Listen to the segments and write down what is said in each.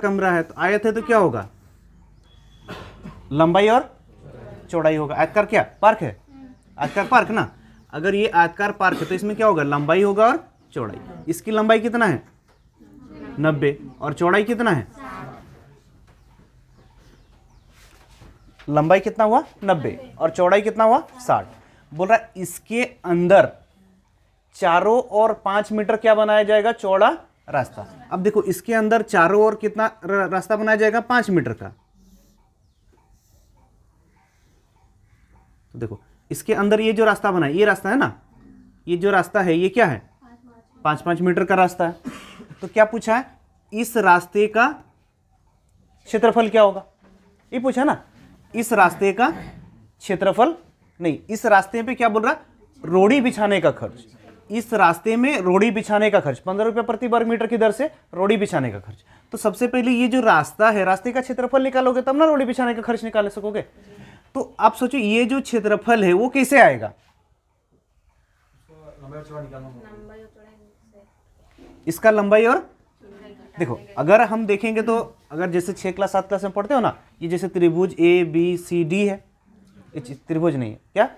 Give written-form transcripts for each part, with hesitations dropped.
कमरा है तो आयत है तो क्या होगा, लंबाई और चौड़ाई होगा। आयताकार क्या पार्क है, आयताकार पार्क ना। अगर ये आयताकार पार्क है तो इसमें क्या होगा, लंबाई होगा और चौड़ाई। इसकी लंबाई कितना है 90 और चौड़ाई कितना है, लंबाई कितना हुआ 90 और चौड़ाई कितना हुआ 60। बोल रहा है इसके अंदर चारों ओर 5 मीटर क्या बनाया जाएगा, चौड़ा रास्ता। अब देखो इसके अंदर चारों ओर कितना रास्ता बनाया जाएगा, 5 मीटर का। तो देखो इसके अंदर ये जो रास्ता बना है, ये रास्ता है ना, ये जो रास्ता है ये क्या है 5-5 मीटर का रास्ता है। तो क्या पूछा है, इस रास्ते का क्षेत्रफल क्या होगा, ये पूछा ना। इस रास्ते का क्षेत्रफल नहीं, इस रास्ते पे क्या बोल रहा है, रोड़ी बिछाने का खर्च। इस रास्ते में रोड़ी बिछाने का खर्च 15 रुपये प्रति वर्ग मीटर की दर से रोड़ी बिछाने का खर्च। तो सबसे पहले ये जो रास्ता है, रास्ते का क्षेत्रफल निकालोगे तब ना रोड़ी बिछाने का खर्च निकाल सकोगे। तो आप सोचो ये जो क्षेत्रफल है वो कैसे आएगा, इसका लंबाई और देखो अगर हम देखेंगे तो अगर जैसे 6 क्लास 7 क्लास में पढ़ते हो ना, ये जैसे त्रिभुज ABCD है, त्रिभुज नहीं है क्या,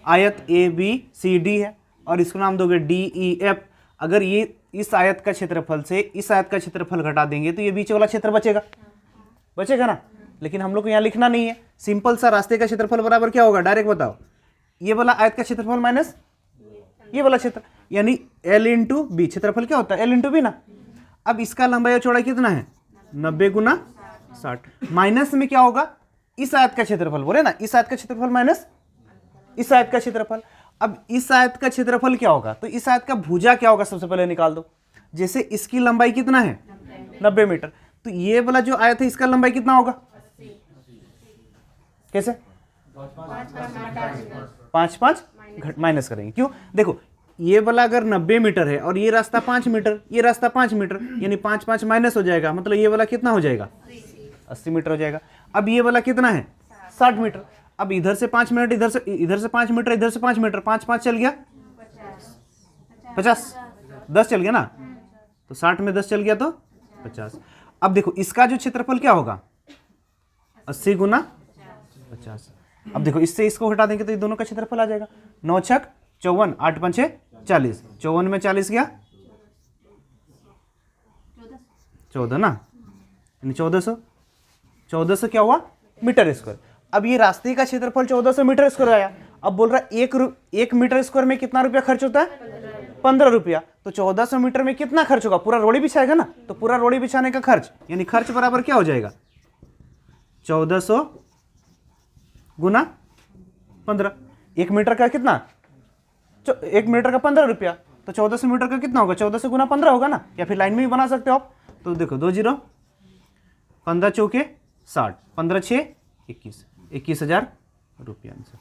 आयत ABCD है और इसको नाम दोगे DEF। अगर ये इस आयत का क्षेत्रफल से इस आयत का क्षेत्रफल घटा देंगे तो ये बीच वाला क्षेत्र बचेगा, बचेगा ना। लेकिन हम लोग को यहाँ लिखना नहीं है, सिंपल सा रास्ते का क्षेत्रफल बराबर क्या होगा, डायरेक्ट बताओ, ये वाला आयत का क्षेत्रफल माइनस ये वाला क्षेत्र, यानी L इंटू बी। क्षेत्रफल क्या होता है L इंटू बी ना। अब इसका लंबाई और चौड़ाई कितना है 90 गुना 60। माइनस में क्या होगा, इस आयत का क्षेत्रफल बोले ना, इस आयत का क्षेत्रफल माइनस इस आयत का क्षेत्रफल। अब इस आयत का क्षेत्रफल क्या होगा, तो इस आयत का भुजा क्या होगा सबसे पहले निकाल दो। जैसे इसकी लंबाई कितना है 90 मीटर, तो ये वाला जो आयत है इसका लंबाई कितना होगा, कैसे 5-5 माइनस करेंगे, क्यों, देखो ये वाला अगर 90 मीटर है और ये रास्ता 5 मीटर, ये रास्ता 5 मीटर, यानी 5-5 माइनस हो जाएगा, मतलब ये वाला कितना हो जाएगा 80 मीटर हो जाएगा। अब ये वाला कितना है 60 मीटर। अब इधर से 5 मिनट, इधर से 5 मीटर, इधर से 5 मीटर, 5-5 चल गया 50, 10 चल गया ना, तो 60 में 10 चल गया तो 50। अब देखो इसका जो क्षेत्रफल क्या होगा 80 गुना 50। अब देखो इससे इसको हटा देंगे तो ये दोनों का क्षेत्रफल आ जाएगा, 9 छक 54, 8 पंचे 40, 54 में 40 गया 14 ना, यानी 1400 क्या हुआ मीटर स्क्वायर। अब ये रास्ते का क्षेत्रफल 1400 मीटर स्क्वायर आया। अब बोल रहा है एक मीटर स्क्वायर में कितना रुपया खर्च होता है 15 रुपया। तो 1400 मीटर में कितना खर्च होगा, पूरा रोड़ी बिछाएगा ना, तो पूरा रोड़ी बिछाने का खर्च, यानी खर्च बराबर क्या हो जाएगा 1400 गुना 15। 1 मीटर का कितना, 1 मीटर का 15 रुपया, तो 1400 मीटर का कितना होगा 1400 गुना 15 होगा ना, या फिर लाइन में भी बना सकते हो आप। तो देखो 2 0, 15 चौके 60, 15 6 21, 21,000 रुपया आंसर।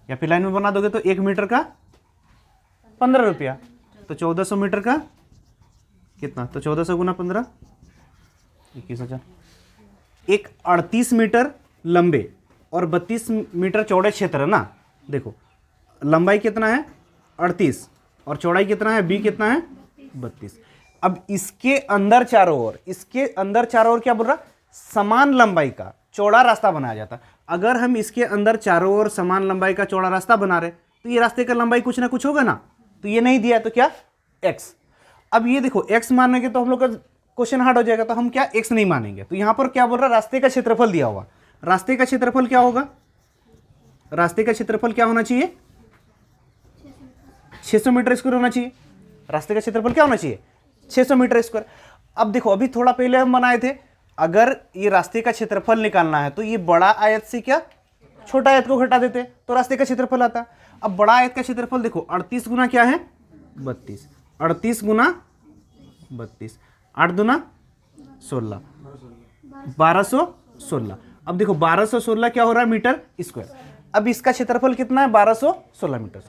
या फिर लाइन में बना दोगे तो 1 मीटर का 15 रुपया, तो 1400 मीटर का कितना, तो 1400 गुना 15 21,000। एक 38 मीटर लंबे और 32 मीटर चौड़े क्षेत्र है ना। देखो लंबाई कितना है 38 और चौड़ाई कितना है बी कितना है 32। अब इसके अंदर चारों ओर क्या बोल रहा, समान लंबाई का चौड़ा रास्ता बनाया जाता। अगर हम इसके अंदर चारों ओर समान लंबाई का चौड़ा रास्ता बना रहे तो ये रास्ते का लंबाई कुछ ना कुछ होगा ना, तो ये नहीं दिया तो क्या x। अब ये देखो x मानेंगे तो हम लोग का क्वेश्चन हार्ड हो जाएगा, तो हम क्या x नहीं मानेंगे। तो यहां पर क्या बोल रहा, रास्ते का क्षेत्रफल दिया हुआ, रास्ते का क्षेत्रफल क्या होगा, रास्ते का क्षेत्रफल क्या होना चाहिए 600 मीटर स्क्वायर होना चाहिए। रास्ते का क्षेत्रफल क्या होना चाहिए 600 मीटर स्क्वायर। अब देखो अभी थोड़ा पहले हम बनाए थे, अगर ये रास्ते का क्षेत्रफल निकालना है तो ये बड़ा आयत से क्या छोटा आयत को घटा देते तो रास्ते का क्षेत्रफल आता। अब बड़ा आयत का क्षेत्रफल देखो 38 गुना क्या है 32, 38 गुना 32, 8 दुना 16, 1216। अब देखो 1216 क्या हो रहा है मीटर स्क्वायर। अब इसका क्षेत्रफल कितना है 1216 मीटर।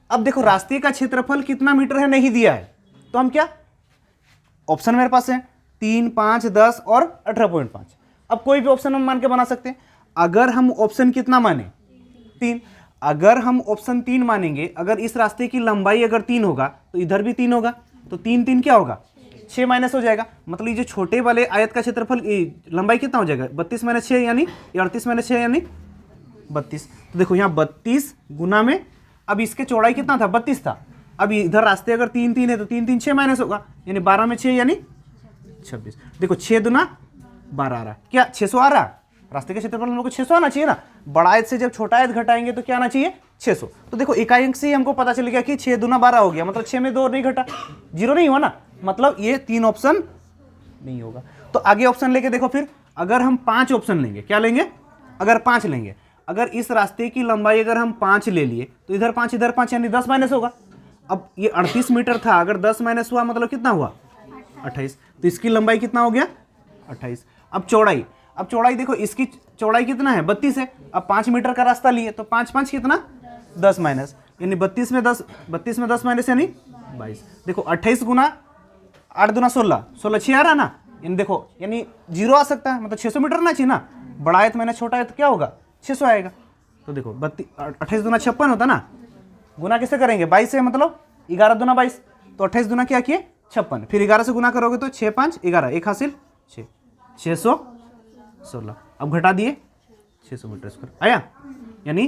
अब देखो रास्ते का क्षेत्रफल कितना मीटर है नहीं दिया है, तो हम क्या ऑप्शन मेरे पास है 3, 5, 10 और 18.5। अब कोई भी ऑप्शन हम मान के बना सकते हैं। अगर हम ऑप्शन कितना माने 3, अगर हम ऑप्शन 3 मानेंगे, अगर इस रास्ते की लंबाई अगर 3 होगा तो इधर भी 3 होगा, तो 3 3 क्या होगा 6 माइनस हो जाएगा, मतलब ये जो छोटे वाले आयत का क्षेत्रफल लंबाई कितना हो जाएगा, 32 माइनस 6 यानी 38 माइनस 6 यानी 32। तो देखो यहाँ 32 गुना में, अब इसके चौड़ाई कितना था, 32 था। अब इधर रास्ते अगर 3 3 है तो 3 3 6 माइनस होगा, यानी 12 में 6 यानी 26। देखो 6 दुना 12 आ रहा, क्या 600 आ रहा, रास्ते के क्षेत्रफल हम लोग को 600 आना चाहिए ना। बड़ा आयत से जब छोटा आयत घटाएंगे तो क्या आना चाहिए, 600। तो देखो इकाई अंक से ही हमको पता चल गया कि 6 दुना 12 हो गया, मतलब 6 में 2 नहीं घटा, 0 नहीं हुआ ना, मतलब ये 3 ऑप्शन नहीं होगा। तो आगे ऑप्शन लेके देखो फिर, अगर हम 5 ऑप्शन लेंगे, क्या लेंगे, अगर 5 लेंगे, अगर इस रास्ते की लंबाई अगर हम 5 ले लिए तो इधर 5 इधर 5 यानी 10 माइनस होगा। अब ये 38 मीटर था, अगर 10 माइनस हुआ मतलब कितना हुआ, 28। तो इसकी लंबाई कितना हो गया, 28। अब चौड़ाई देखो, इसकी चौड़ाई कितना है, 32 है। अब 5 मीटर का रास्ता लिए तो 5 5 कितना, 10 माइनस, यानी 32 में 10 माइनस यानी 22। देखो 28 गुना 8 दुना 16, 16 6 आ रहा ना, यानी देखो यानी 0 आ सकता है, मतलब 600 मीटर ना चाहिए ना। बड़ा आयत माइनस छोटा आयत क्या होगा, 600 आएगा। तो देखो 28 दुना 56 होता ना, गुना किससे करेंगे, 22 से, मतलब 11 दुना 22। तो 28 दुना क्या किए, 56, फिर 11 से गुना करोगे तो 6 5 11, एक हासिल 6, 616। अब घटा दिए 600 मीटर स्क्वायर आया, यानी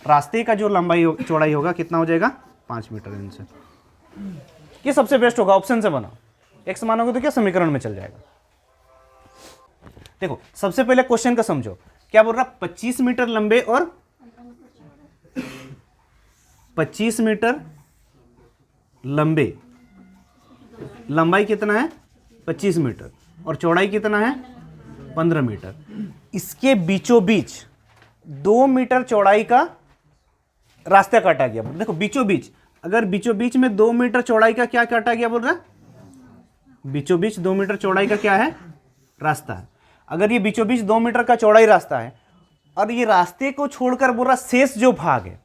रास्ते का जो लंबाई चौड़ाई होगा कितना हो जाएगा, 5 मीटर इनसे। ये सबसे बेस्ट होगा, ऑप्शन से बनाओ, x मानोगे तो क्या समीकरण में चल जाएगा। देखो सबसे पहले क्वेश्चन का समझो, क्या बोल रहा, 25 मीटर लंबे और 25 मीटर लंबे, लंबाई कितना है 25 मीटर और चौड़ाई कितना है 15 मीटर। इसके बीचों बीच 2 मीटर चौड़ाई का रास्ता काटा गया। देखो बीचों बीच, अगर बीचों बीच में 2 मीटर चौड़ाई का क्या काटा गया, बोल रहा बीचों बीच 2 मीटर चौड़ाई का क्या है, रास्ता है। अगर ये बीचों बीच 2 मीटर का चौड़ाई रास्ता है और ये रास्ते को छोड़कर बोल रहा शेष जो भाग है,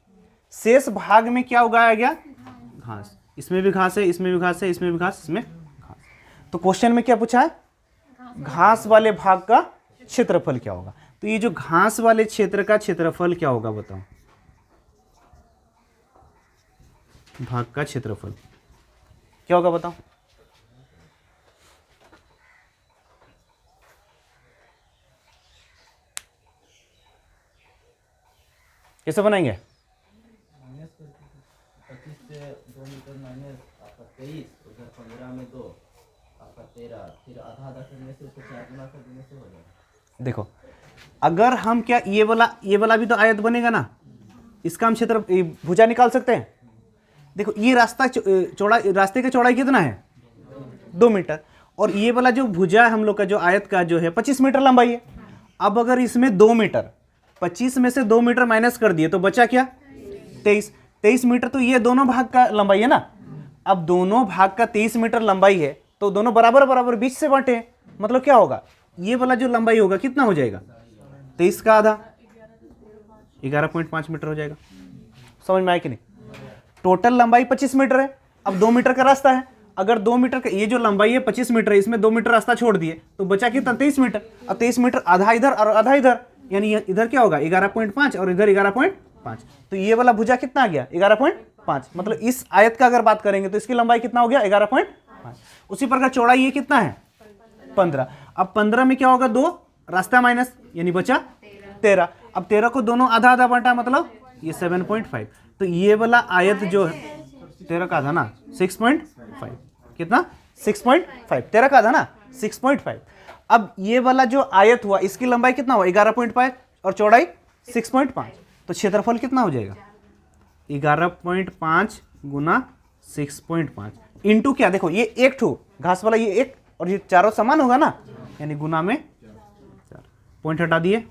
शेष भाग में क्या उगाया गया, घास। इसमें भी घास है, इसमें भी घास है, इसमें भी घास, इसमें घास। तो क्वेश्चन में क्या पूछा है, घास वाले भाग का क्षेत्रफल क्या होगा। तो ये जो घास वाले क्षेत्र का क्षेत्रफल क्या होगा बताओ, भाग का क्षेत्रफल क्या होगा बताओ। कैसे बनाएंगे, 25 से 2 मीटर माइनस आपका 23, उधर 15 में 2 आपका 13, फिर आधा आधा करने से उसको 4 गुना कर देने से हो जाएगा। देखो अगर हम क्या ये वाला भी तो आयत बनेगा ना, इसका हम क्षेत्र भुजा निकाल सकते हैं। देखो ये रास्ता चौड़ाई, रास्ते का चौड़ाई कितना है 2 मीटर, और ये वाला जो भुजा है हम लोग का जो आयत का जो है 25 मीटर लंबाई है। अब अगर इसमें 2 मीटर, 25 में से 2 मीटर माइनस कर दिए तो बचा क्या 23 मीटर। तो ये दोनों भाग का लंबाई है ना। अब दोनों भाग का 23 मीटर लंबाई है तो दोनों बराबर बराबर बीच से बांटे, मतलब क्या होगा, ये वाला जो लंबाई होगा कितना हो जाएगा 23 का आधा, 11.5 मीटर हो जाएगा। समझ में आया कि नहीं। टोटल लंबाई 25 मीटर है, अब 2 मीटर का रास्ता है। अगर 2 मीटर का ये जो लंबाई है 25 मीटर है, इसमें 2 मीटर रास्ता छोड़ दिए तो बचा कितना 23 मीटर। अब 23 मीटर आधा इधर और आधा इधर, यानी इधर क्या होगा 11.5 और इधर 11.5। तो ये वाला भुजा कितना आ गया 11.5, मतलब इस आयत का अगर बात करेंगे तो इसकी लंबाई कितना हो गया 11.5। उसी प्रकार चौड़ाई ये कितना है 15। अब 15 में क्या होगा 2 रास्ता माइनस, यानी बचा 13। अब 13 को दोनों आधा आधा बांटा, मतलब ये 7.5। तो ये वाला आयत जो है 13 का आधा ना 6.5, कितना 6.5, 13 का आधा ना 6.5। अब ये वाला जो आयत हुआ इसकी लंबाई कितना हुआ 11.5 और चौड़ाई 6.5। तो क्षेत्रफल कितना हो जाएगा 11.5 गुना 6.5 इंटू क्या, देखो ये एक ठू घास वाला ये एक और ये चारों समान होगा ना, यानी गुना में 4। पॉइंट हटा दिए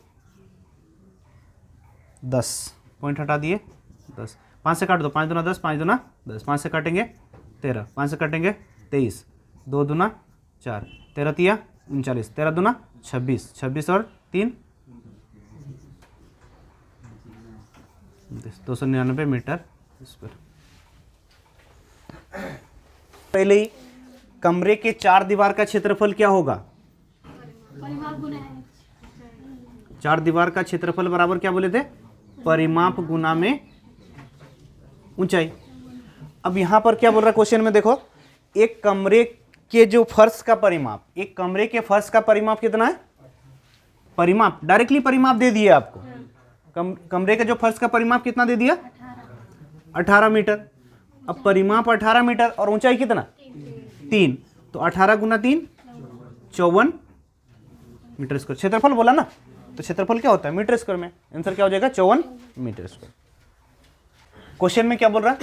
10, पॉइंट हटा दिए 10। 5 से काट दो, 5 दुना 10, 5 दुना 10, 5 से काटेंगे 13, 5 से काटेंगे 23, 2 दुना 4, 13 तिया 39, 13 दुना 26, 26 और 3 299 मीटर स्क्वायर। पहले ही कमरे के 4 दीवार का क्षेत्रफल क्या होगा, 4 दीवार का क्षेत्रफल बराबर क्या बोले थे, परिमाप गुना में ऊंचाई। अब यहां पर क्या बोल रहा है क्वेश्चन में, देखो एक कमरे के जो फर्श का परिमाप, एक कमरे के फर्श का परिमाप कितना है? परिमाप डायरेक्टली परिमाप दे दिया आपको। कमरे का जो फर्श का परिमाप कितना दे दिया? 18 मीटर। अब परिमाप 18 मीटर और ऊंचाई कितना? 3, तो 18 गुना 3 54 मीटर स्क्वायर। क्षेत्रफल बोला ना, तो क्षेत्रफल क्या होता है? मीटर स्क्वायर में। आंसर क्या हो जाएगा? 54 मीटर स्क्वायर। क्वेश्चन में क्या बोल रहा है?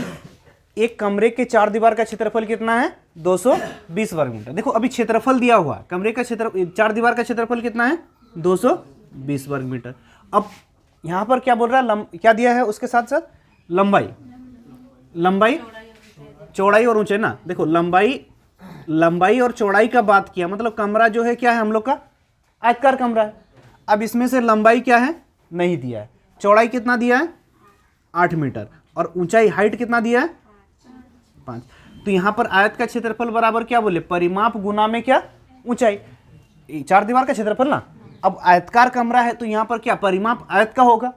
एक कमरे के 4 दीवार का क्षेत्रफल कितना है? 220 वर्ग मीटर। देखो अभी क्षेत्रफल दिया हुआ है, कमरे का क्षेत्र 4 दीवार का क्षेत्रफल कितना है? 220 वर्ग मीटर। अब यहां पर क्या बोल रहा है? क्या दिया है उसके साथ साथ? लंबाई, चौड़ाई और ऊंचाई ना। देखो लंबाई और चौड़ाई का बात किया, मतलब कमरा जो है क्या है हम लोग का? आयताकार कमरा है। अब इसमें से लंबाई क्या है? नहीं दिया है। चौड़ाई कितना दिया है? 8 मीटर। और ऊंचाई हाइट कितना दिया है? 5। तो यहां पर आयत का क्षेत्रफल बराबर क्या बोले? परिमाप गुना में क्या? ऊंचाई। 4 दीवार का क्षेत्रफल ना। अब आयतकार कमरा है तो यहां पर क्या? परिमाप आयत का होगा।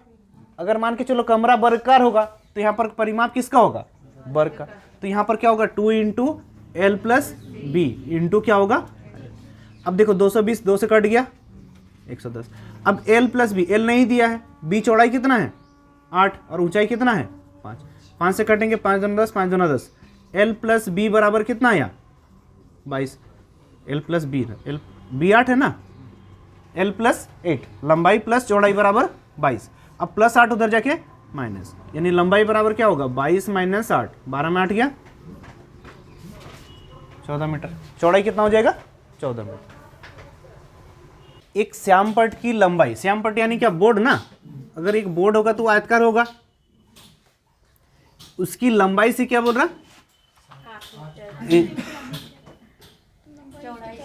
अगर मान के चलो कमरा वर्गाकार होगा तो यहां पर परिमाप किसका होगा? वर्ग का। तो यहां पर क्या होगा? 2 into L plus B into क्या होगा? अब देखो 220 2 से कट गया 110। अब एल प्लस बी, एल नहीं दिया है, बी चौड़ाई कितना है? 8 और ऊंचाई कितना है? 5। 5 से कटेंगे 5 दूना 10, 5 दूना 10। एल प्लस बी बराबर कितना आया? 22। L plus B, L B 8 है ना, एल प्लस 8, लंबाई प्लस चौड़ाई बराबर 22। अब प्लस 8 उधर जाके माइनस, यानी लंबाई बराबर क्या होगा? 22 माइनस 8, 12 में 8 गया 14 मीटर। चौड़ाई कितना हो जाएगा? 14 मीटर। एक श्यामपट्ट की लंबाई, श्यामपट्ट यानी क्या? बोर्ड ना। अगर एक बोर्ड होगा तो आयताकार होगा, उसकी लंबाई से क्या बोल रहा?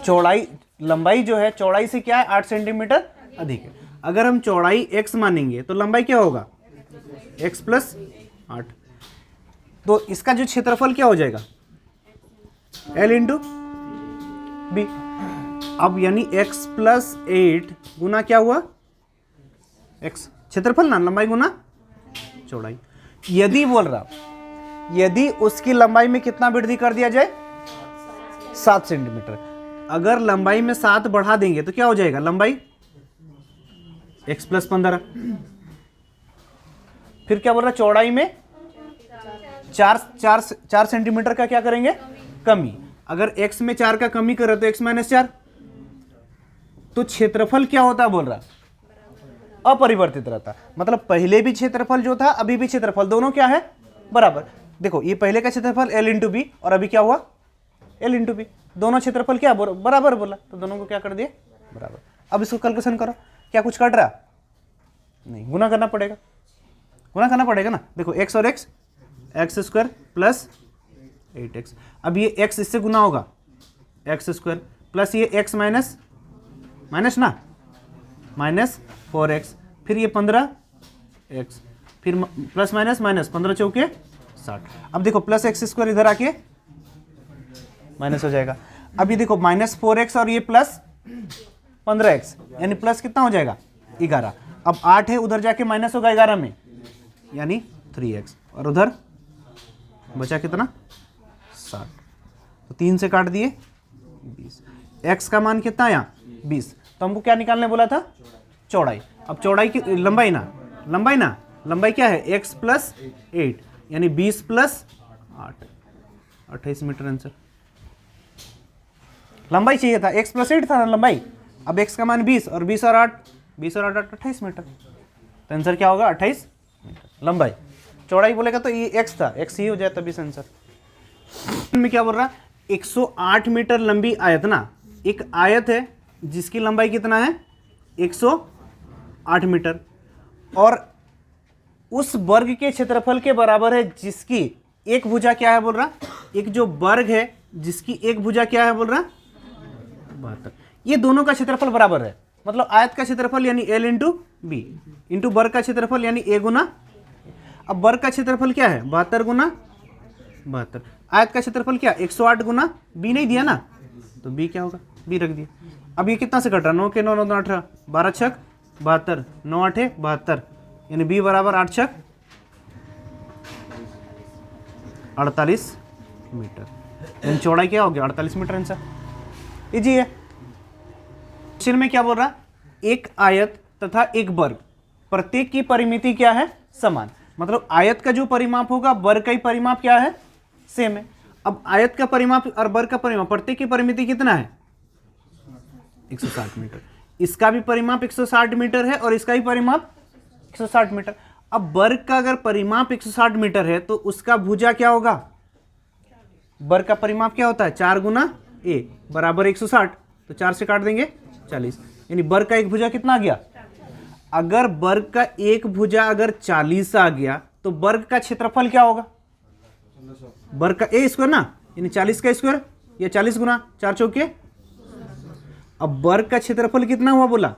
चौड़ाई, लंबाई जो है चौड़ाई से क्या है? 8 सेंटीमीटर अधिक है। अगर हम चौड़ाई x मानेंगे तो लंबाई क्या होगा? x plus 8। तो इसका जो क्षेत्रफल क्या हो जाएगा? L into B. अब यानी x प्लस 8 गुना क्या हुआ? x क्षेत्रफल ना, लंबाई गुना चौड़ाई। यदि बोल रहा, यदि उसकी लंबाई में कितना वृद्धि कर दिया जाए? 7 सेंटीमीटर। अगर लंबाई में 7 बढ़ा देंगे तो क्या हो जाएगा? लंबाई x प्लस 15। फिर क्या बोल रहा? चौड़ाई में 4 सेंटीमीटर का क्या करेंगे? कमी। अगर x में 4 का कमी करे तो x माइनस 4। तो क्षेत्रफल क्या होता है बोल रहा? अपरिवर्तित रहता। मतलब पहले भी क्षेत्रफल जो था, अभी भी क्षेत्रफल, दोनों क्या है? बराबर। देखो ये पहले का क्षेत्रफल L इंटू बी और अभी क्या हुआ? L into B. दोनों क्षेत्रफल क्या बराबर बोला, तो दोनों को क्या कर दिए? बराबर। अब इसको कैलकुलेशन करो, क्या कुछ कट रहा? नहीं, गुना करना पड़ेगा, गुना करना पड़ेगा ना। देखो x और x, x square plus 8x। अब ये x इससे गुना होगा, एक्स स्क्वायर प्लस ये x माइनस माइनस ना, माइनस 4x, फिर ये 15x, फिर प्लस माइनस माइनस, 15 चौके 60। अब देखो प्लस एक्स स्क्वायर इधर आके माइनस हो जाएगा। अब ये देखो माइनस 4x और ये प्लस 15x, यानी प्लस कितना हो जाएगा? 11। अब 8 है, उधर जाके माइनस होगा 11 में, यानी 3x, और उधर बचा कितना? 60। तो 3 से काट दिए 20। x का मान कितना आया? 20। तो हमको क्या निकालने बोला था? चौड़ाई। अब चौड़ाई की लंबाई ना, लंबाई क्या है? x प्लस 8, यानी 20 प्लस 8, 28 मीटर आंसर। लंबाई चाहिए था, x प्लस 8 था ना लंबाई। अब x का मान 20 और 20 और 8, 20 और 8 28 मीटर। तो आंसर क्या होगा? 28 मीटर लंबाई। चौड़ाई बोलेगा तो ये x था, x ही हो जाए तभी आंसर। में क्या बोल रहा? 108 मीटर लंबी आयत ना, एक आयत है जिसकी लंबाई कितना है? 108 मीटर, और उस वर्ग के क्षेत्रफल के बराबर है जिसकी एक भुजा क्या है बोल रहा? एक जो वर्ग है जिसकी एक भुजा क्या है बोल रहा? 72। ये दोनों का क्षेत्रफल बराबर है, मतलब आयत का क्षेत्रफल यानी L इंटू बी इंटू वर्ग का क्षेत्रफल यानी A गुना। अब वर्ग का क्षेत्रफल क्या है? 72 गुना 72। आयत का क्षेत्रफल क्या? 108 गुना बी नहीं दिया ना, तो बी क्या होगा? बी रख दिया। अब ये कितना से कट रहा? 9 के 9 9 18, 12 छक 72, 9 8 72, यानी बी बराबर 8 छक 48 मीटर। यानी चौड़ाई क्या हो गया 48 मीटर आंसर। इजी है। क्वेश्चन में क्या बोल रहा, एक आयत तथा एक वर्ग, प्रत्येक की परिमिति क्या है, समान। मतलब आयत का जो परिमाप होगा वर्ग का ही परिमाप क्या है, सेम है। अब आयत का परिमाप और वर्ग का परिमाप, प्रत्येक की परिमिति कितना है 160 मीटर। इसका भी परिमाप 160 मीटर है और इसका भी परिमाप 160 मीटर। अब वर्ग का अगर परिमाप 160 मीटर है तो उसका भुजा क्या होगा, वर्ग का परिमाप क्या होता है 4 गुना a बराबर 160, तो 4 से काट देंगे 40, यानी वर्ग का एक भुजा कितना आ गया। अगर वर्ग का एक भुजा अगर 40 आ गया तो वर्ग का क्षेत्रफल क्या होगा, वर्ग का ए स्क्वायर ना, यानी 40 का स्क्वायर या 40 गुना 4 चौके। अब वर्ग का क्षेत्रफल कितना हुआ बोला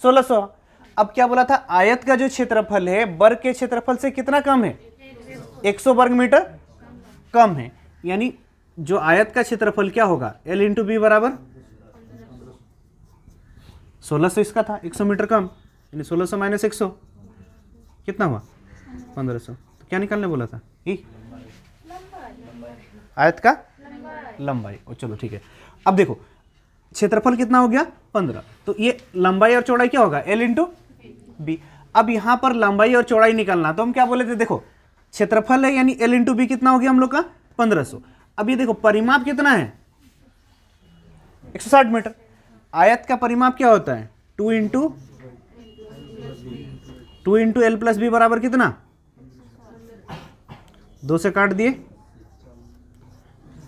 1600। अब क्या बोला था, आयत का जो क्षेत्रफल है वर्ग के क्षेत्रफल से कितना कम है, 100 वर्ग मीटर कम है। यानी जो आयत का क्षेत्रफल क्या होगा L इंटू बी बराबर 1600 इसका था, 100 मीटर कम, यानी 1600 माइनस 100 कितना हुआ 1500। तो क्या निकालने बोला था, ई आयत का लंबाई। और चलो ठीक है, अब देखो क्षेत्रफल कितना हो गया 15, तो ये लंबाई और चौड़ाई क्या होगा L इंटू बी। अब यहां पर लंबाई और चौड़ाई निकालना, तो हम क्या बोले थे, देखो क्षेत्रफल है यानी L इंटू बी कितना हो गया हम लोग का 1500। अब ये देखो परिमाप कितना है 160 मीटर। आयत का परिमाप क्या होता है 2 इंटू एल प्लस बी बराबर कितना, 2 से काट दिए,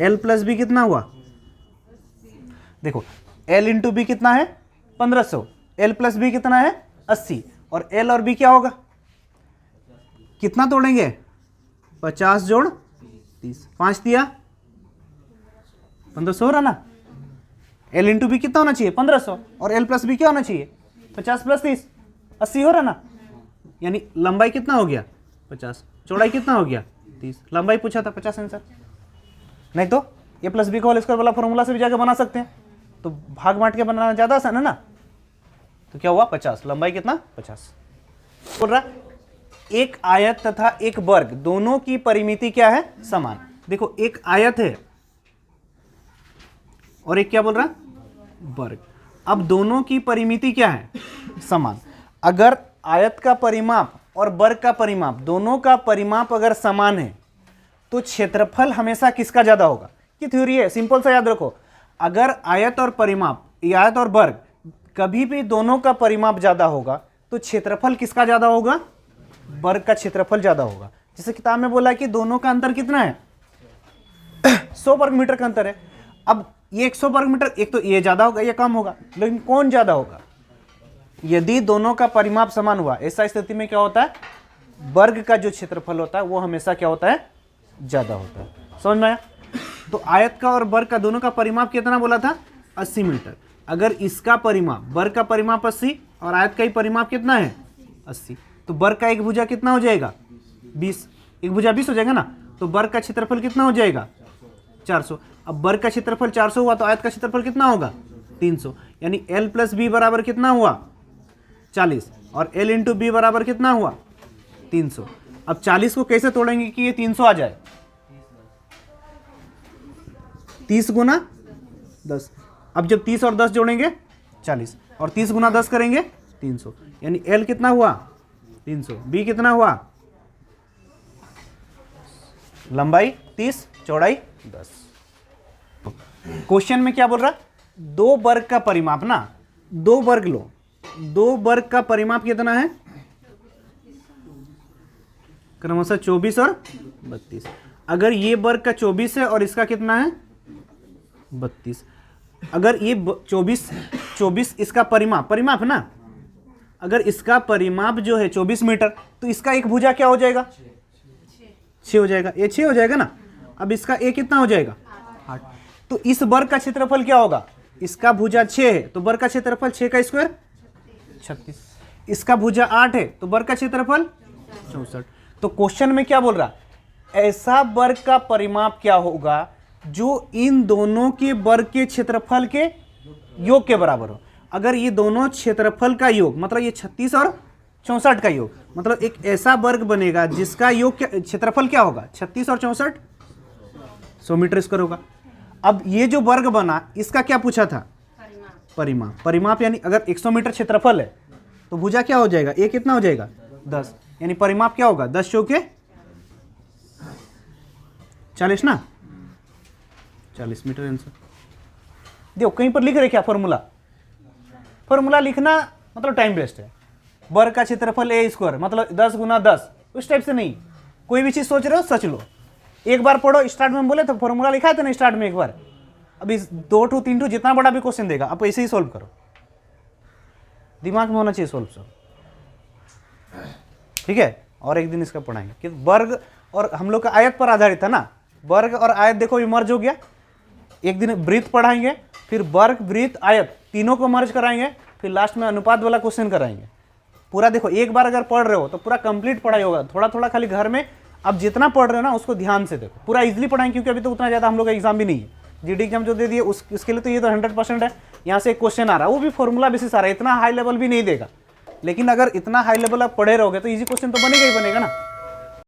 L प्लस बी कितना हुआ, देखो L इंटू बी कितना है 1500, L प्लस बी कितना है 80, और L और B क्या होगा, कितना तोड़ेंगे 50 जोड़ 30, 5 दिया 1500 हो रहा ना। L इंटू बी कितना होना चाहिए 1500, और L प्लस बी क्या होना चाहिए 50 प्लस 30 80 हो रहा ना। यानी लंबाई कितना हो गया 50, चौड़ाई कितना हो गया 30, लंबाई पूछा था 50 आंसर। नहीं तो ए प्लस बी का होल स्क्वायर वाला फॉर्मूला से भी जाकर बना सकते हैं, तो भाग बांट के बनाना ज्यादा आसान है ना। तो क्या हुआ 50, लंबाई कितना 50। बोल रहा एक आयत तथा एक वर्ग दोनों की परिमिति क्या है समान। देखो एक आयत है और एक क्या बोल रहा वर्ग। अब दोनों की परिमिति क्या है समान। अगर आयत का परिमाप और वर्ग का परिमाप दोनों का परिमाप अगर समान है तो क्षेत्रफल हमेशा किसका ज्यादा होगा। की थ्योरी है, सिंपल सा याद रखो, अगर आयत और परिमाप, आयत और वर्ग कभी भी दोनों का परिमाप ज्यादा होगा तो क्षेत्रफल किसका ज्यादा होगा, वर्ग का क्षेत्रफल ज्यादा होगा। जैसे किताब में बोला है कि दोनों का अंतर कितना है 100 वर्ग मीटर का अंतर है। अब ये 100 वर्ग मीटर, एक तो ये ज्यादा होगा या कम होगा, लेकिन कौन ज्यादा होगा, यदि दोनों का परिमाप समान हुआ ऐसा स्थिति में क्या होता है, वर्ग का जो क्षेत्रफल होता है वो हमेशा क्या होता है ज्यादा होता है। समझ में आया। तो आयत का और वर्ग का दोनों का परिमाप कितना बोला था 80 मीटर। अगर इसका परिमाप, वर्ग का परिमाप 80 और आयत का ही परिमाप कितना है 80, तो वर्ग का एक भुजा कितना हो जाएगा 20, एक भुजा 20 हो जाएगा ना। तो वर्ग का क्षेत्रफल कितना हो जाएगा 400। अब वर्ग का क्षेत्रफल 400 हुआ तो आयत का क्षेत्रफल कितना होगा 300, यानी L प्लस बी बराबर कितना हुआ 40, और L इंटू बी बराबर कितना हुआ 300। अब 40 को कैसे तोड़ेंगे कि ये 300 आ जाए, 30 गुना 10। अब जब 30 और 10 जोड़ेंगे 40, और 30 गुना 10 करेंगे 300, यानी L कितना हुआ 300, B कितना हुआ, लंबाई 30, चौड़ाई 10। क्वेश्चन में क्या बोल रहा, दो वर्ग का परिमाप ना, दो वर्ग लो, दो वर्ग का परिमाप कितना है क्रमशः 24 और 32। अगर ये वर्ग का 24 है और इसका कितना है 32, अगर ये 24 इसका परिमाप है ना, अगर इसका परिमाप जो है 24 मीटर तो इसका एक भुजा क्या हो जाएगा 6 हो जाएगा, ये 6 हो जाएगा ना। अब इसका ए कितना हो जाएगा 8। तो इस वर्ग का क्षेत्रफल क्या होगा, इसका भुजा 6 है तो वर्ग का क्षेत्रफल 6 का स्क्वायर 36, इसका भुजा 8 है तो वर्ग का क्षेत्रफल 64। तो क्वेश्चन में क्या बोल रहा, ऐसा वर्ग का परिमाप क्या होगा जो इन दोनों के वर्ग के क्षेत्रफल के योग के बराबर हो। अगर ये दोनों क्षेत्रफल का योग मतलब ये 36 और 64 का योग, मतलब एक ऐसा वर्ग बनेगा जिसका योग क्षेत्रफल क्या होगा 36 और 64 100 मीटर स्क्वायर होगा। अब ये जो वर्ग बना इसका क्या पूछा था? परिमाप। परिमाप यानी अगर 100 मीटर क्षेत्रफल है तो भुजा क्या हो जाएगा? ए कितना हो जाएगा? 10, यानी परिमाप क्या होगा? 10 चौके 40 ना, 40 मीटर आंसर। देखो कहीं पर लिख रहे क्या फॉर्मूला? फॉर्मूला लिखना मतलब टाइम वेस्ट है। वर्ग का क्षेत्रफल ए स्क्वायर मतलब 10 गुना 10, उस टाइप से नहीं। कोई भी चीज सोच रहे हो सच लो, एक बार पढ़ो। स्टार्ट में बोले तो फॉर्मूला लिखा है तो ना स्टार्ट में एक बार। अभी 2 टू 3 टू जितना बड़ा भी क्वेश्चन देगा आप ऐसे ही सोल्व करो, दिमाग में होना चाहिए सोल्व सब, ठीक है। और एक दिन इसका पढ़ाएंगे कि वर्ग और हम लोग का आयत पर आधारित था ना, वर्ग और आयत देखो ये मर्ज हो गया। एक दिन वृत्त पढ़ाएंगे, फिर वर्ग वृत्त आयत तीनों को मर्ज कराएंगे, फिर लास्ट में अनुपात वाला क्वेश्चन कराएंगे। पूरा देखो एक बार अगर पढ़ रहे हो तो पूरा कंप्लीट पढ़ाई होगा। थोड़ा थोड़ा खाली घर में अब जितना पढ़ रहे हो ना उसको ध्यान से देखो, पूरा इजीली पढ़ाएंगे क्योंकि अभी तो उतना ज़्यादा हम लोग का एग्जाम भी नहीं है। जीडी एग्जाम जो दे दिए उसके लिए तो ये तो 100% है। यहाँ से एक क्वेश्चन आ रहा है वो भी फॉर्मूला बेसिस आ रहा है, इतना हाई लेवल भी नहीं देगा, लेकिन अगर इतना हाई लेवल आप पढ़े रहोगे तो इजी क्वेश्चन तो बनेगा ही बनेगा ना।